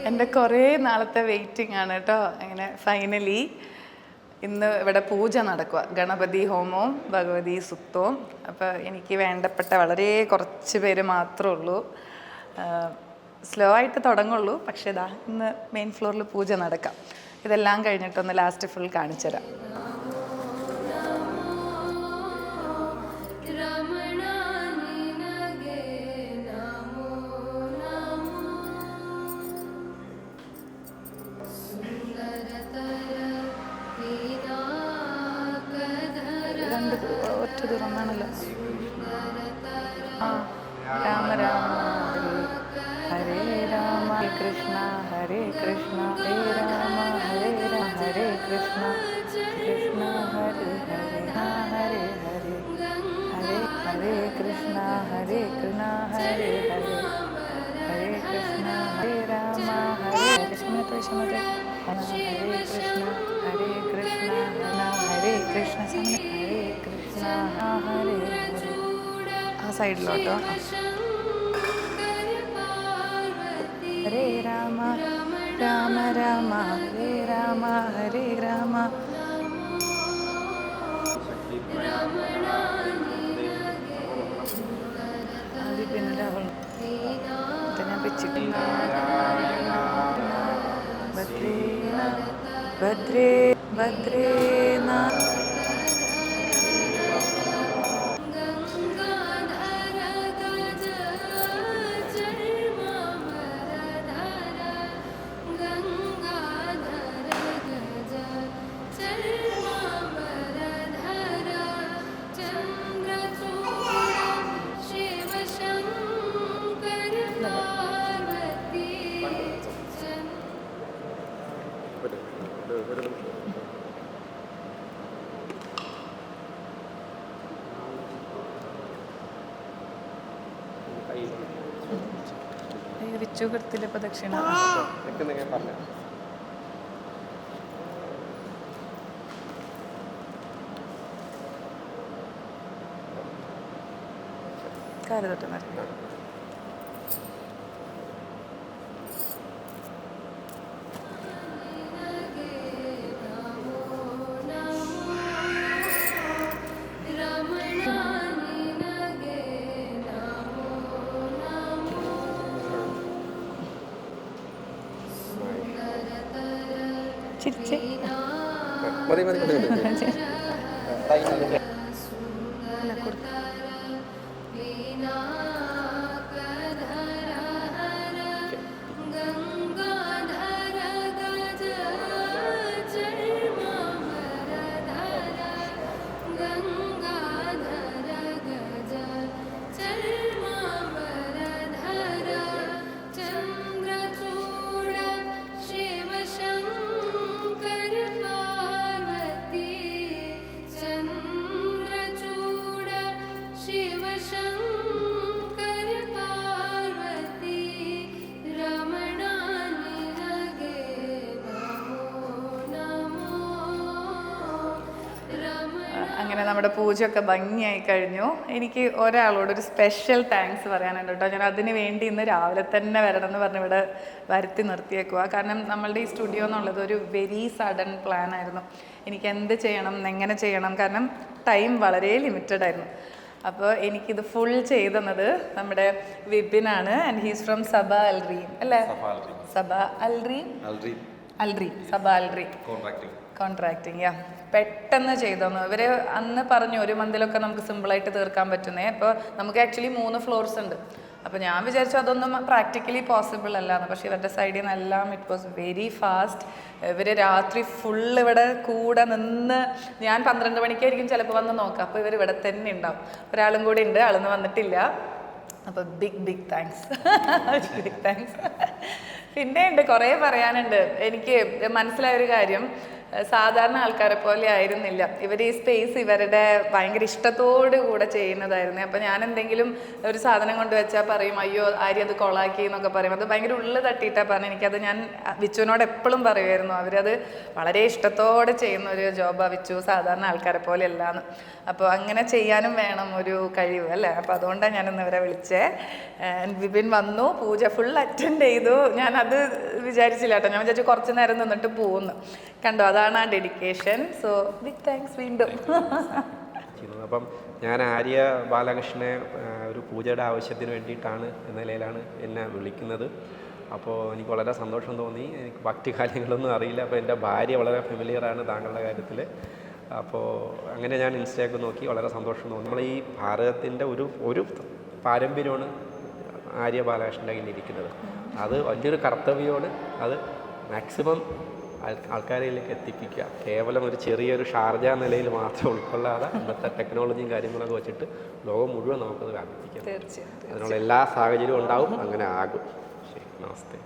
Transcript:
എൻ്റെ കുറേ നാളത്തെ വെയിറ്റിംഗ് ആണ് കേട്ടോ. അങ്ങനെ ഫൈനലി ഇന്ന് ഇവിടെ പൂജ നടക്കുക, ഗണപതി ഹോമവും ഭഗവതി സുക്തവും. അപ്പോൾ എനിക്ക് വേണ്ടപ്പെട്ട വളരെ കുറച്ച് പേര് മാത്രമേ ഉള്ളൂ. സ്ലോ ആയിട്ട് തുടങ്ങുള്ളൂ, പക്ഷേ ഇതാ ഇന്ന് മെയിൻ ഫ്ലോറിൽ പൂജ നടക്കാം. ഇതെല്ലാം കഴിഞ്ഞിട്ടൊന്ന് ലാസ്റ്റ് ഫുൾ കാണിച്ചു തരാം. ഒറ്റ ദൂരമാണല്ലോ. ആ രാമ രാമ ഹരേ രാമ കൃഷ്ണ ഹരേ കൃഷ്ണ ഹരേ രാമ ഹരേ രാമ ഹരേ കൃഷ്ണ കൃഷ്ണ ഹരേ ഹരേ ഹരേ ഹരേ ഹരേ ഹരേ കൃഷ്ണ ഹരേ കൃഷ്ണ ഹരേ ഹരേ ഹരേ കൃഷ്ണ ഹരേ രാമ ഹരേ കൃഷ്ണ കൃഷ്ണ ഹരേ കൃഷ്ണ ഹരേ കൃഷ്ണ ഹരേ കൃഷ്ണ ഹരേ കൃഷ്ണ ഹരേ ഹരേ. ആ സൈഡിലോട്ടോ. ഹരേ രാമ രാമ രാമ ഹരേ രാമ ഹരേ രാമ. അത് പിന്നെ ഞാൻ വെച്ചിട്ടില്ല. ഭദ്രേ ഭദ്രേ വിച്ചു കൃത്തിലെ പ്രദക്ഷിണ. കാല് തൊട്ട് നിറഞ്ഞു. ചിരിച്ചേ. അങ്ങനെ നമ്മുടെ പൂജയൊക്കെ ഭംഗിയായി കഴിഞ്ഞു. എനിക്ക് ഒരാളോടൊരു സ്പെഷ്യൽ താങ്ക്സ് പറയാനുണ്ട് കേട്ടോ. ഞാൻ അതിന് വേണ്ടി ഇന്ന് രാവിലെ തന്നെ വരണം എന്ന് പറഞ്ഞ് ഇവിടെ വരുത്തി നിർത്തിയേക്കുക. കാരണം നമ്മളുടെ ഈ സ്റ്റുഡിയോ എന്നുള്ളത് ഒരു വെരി സഡൻ പ്ലാൻ ആയിരുന്നു. എനിക്ക് എന്ത് ചെയ്യണം, എങ്ങനെ ചെയ്യണം, കാരണം ടൈം വളരെ ലിമിറ്റഡ് ആയിരുന്നു. അപ്പോൾ എനിക്കിത് ഫുൾ ചെയ്തത് നമ്മുടെ വിപിനാണ്. And he's from Saba Alreem അല്ലേ? Saba Alreem Saba Alreem contracting. Yeah, പെട്ടെന്ന് ചെയ്തോന്നു. ഇവർ അന്ന് പറഞ്ഞു 1 മന്തിലൊക്കെ നമുക്ക് സിമ്പിളായിട്ട് തീർക്കാൻ പറ്റുന്നേ. അപ്പോൾ നമുക്ക് ആക്ച്വലി 3 ഫ്ലോർസ് ഉണ്ട്. അപ്പോൾ ഞാൻ വിചാരിച്ചു അതൊന്നും പ്രാക്ടിക്കലി പോസിബിൾ അല്ലാന്ന്. പക്ഷേ ഇവരുടെ സൈഡിൽ നിന്നെല്ലാം ഇറ്റ് വാസ് വെരി ഫാസ്റ്റ്. ഇവർ രാത്രി ഫുള്ള് ഇവിടെ കൂടെ നിന്ന്, ഞാൻ 12 മണിക്കായിരിക്കും ചിലപ്പോൾ വന്ന് നോക്കാം. അപ്പോൾ ഇവർ ഇവിടെ തന്നെ ഉണ്ടാവും. ഒരാളും കൂടി ഉണ്ട്, ആളൊന്നും വന്നിട്ടില്ല. അപ്പോൾ ബിഗ് താങ്ക്സ്. Big thanks. പിന്നെ ഉണ്ട്, കുറേ പറയാനുണ്ട്. എനിക്ക് മനസ്സിലായൊരു കാര്യം, സാധാരണ ആൾക്കാരെ പോലെ ആയിരുന്നില്ല ഇവർ. ഈ സ്പേസ് ഇവരുടെ ഭയങ്കര ഇഷ്ടത്തോടു കൂടെ ചെയ്യുന്നതായിരുന്നു. അപ്പം ഞാൻ എന്തെങ്കിലും ഒരു സാധനം കൊണ്ട് വെച്ചാൽ പറയും, അയ്യോ ആര്യ അത് കൊളാക്കി എന്നൊക്കെ പറയും. അത് ഭയങ്കര ഉള്ളിൽ തട്ടിയിട്ടാണ് പറഞ്ഞു. എനിക്കത് ഞാൻ വിച്ചുവിനോട് എപ്പോഴും പറയുമായിരുന്നു, അവരത് വളരെ ഇഷ്ടത്തോടെ ചെയ്യുന്ന ഒരു ജോബാണ് വിച്ചു, സാധാരണ ആൾക്കാരെ പോലെ അല്ലാന്ന്. അപ്പോൾ അങ്ങനെ ചെയ്യാനും വേണം ഒരു കഴിവ് അല്ലേ? അപ്പോൾ അതുകൊണ്ടാണ് ഞാനിന്ന് ഇവരെ വിളിച്ചേ. വിപിൻ വന്നു, പൂജ ഫുൾ അറ്റൻഡ് ചെയ്തു. ഞാനത് വിചാരിച്ചില്ല കേട്ടോ. ഞാൻ വിചാരിച്ചു കുറച്ച് നേരം നിന്നിട്ട് പോകുന്നു. കണ്ടോ, അതാണ് ആ ഡെഡിക്കേഷൻ. സോ ബിഗ് താങ്ക്സ് വീണ്ടും. അപ്പം ഞാൻ ആര്യ ബാലകൃഷ്ണനെ ഒരു പൂജയുടെ ആവശ്യത്തിന് വേണ്ടിയിട്ടാണ് എന്ന നിലയിലാണ് എന്നെ വിളിക്കുന്നത്. അപ്പോൾ എനിക്ക് വളരെ സന്തോഷം തോന്നി. എനിക്ക് ബാക്കി കാര്യങ്ങളൊന്നും അറിയില്ല. അപ്പോൾ എൻ്റെ ഭാര്യ വളരെ ഫെമിലിയറാണ് താങ്കളുടെ കാര്യത്തിൽ. അപ്പോൾ അങ്ങനെ ഞാൻ ഇൻസ്റ്റയൊക്കെ നോക്കി വളരെ സന്തോഷം തോന്നി. നമ്മൾ ഈ ഭാരതത്തിൻ്റെ ഒരു പാരമ്പര്യമാണ് ആര്യ ബാലകൃഷ്ണൻ്റെ കയ്യിൽ ഇരിക്കുന്നത്. അത് വലിയൊരു കർത്തവ്യമാണ്. അത് മാക്സിമം ആൾക്കാരിലേക്ക് എത്തിപ്പിക്കുക. കേവലം ഒരു ചെറിയൊരു ഷാർജ നിലയിൽ മാത്രം ഉൾക്കൊള്ളാതെ ഇന്നത്തെ ടെക്നോളജിയും കാര്യങ്ങളൊക്കെ വെച്ചിട്ട് ലോകം മുഴുവൻ നമുക്കത് വ്യാപിപ്പിക്കാം. അതിനുള്ള എല്ലാ സാഹചര്യവും ഉണ്ടാവും. അങ്ങനെ ആകും. ശരി, നമസ്തേ.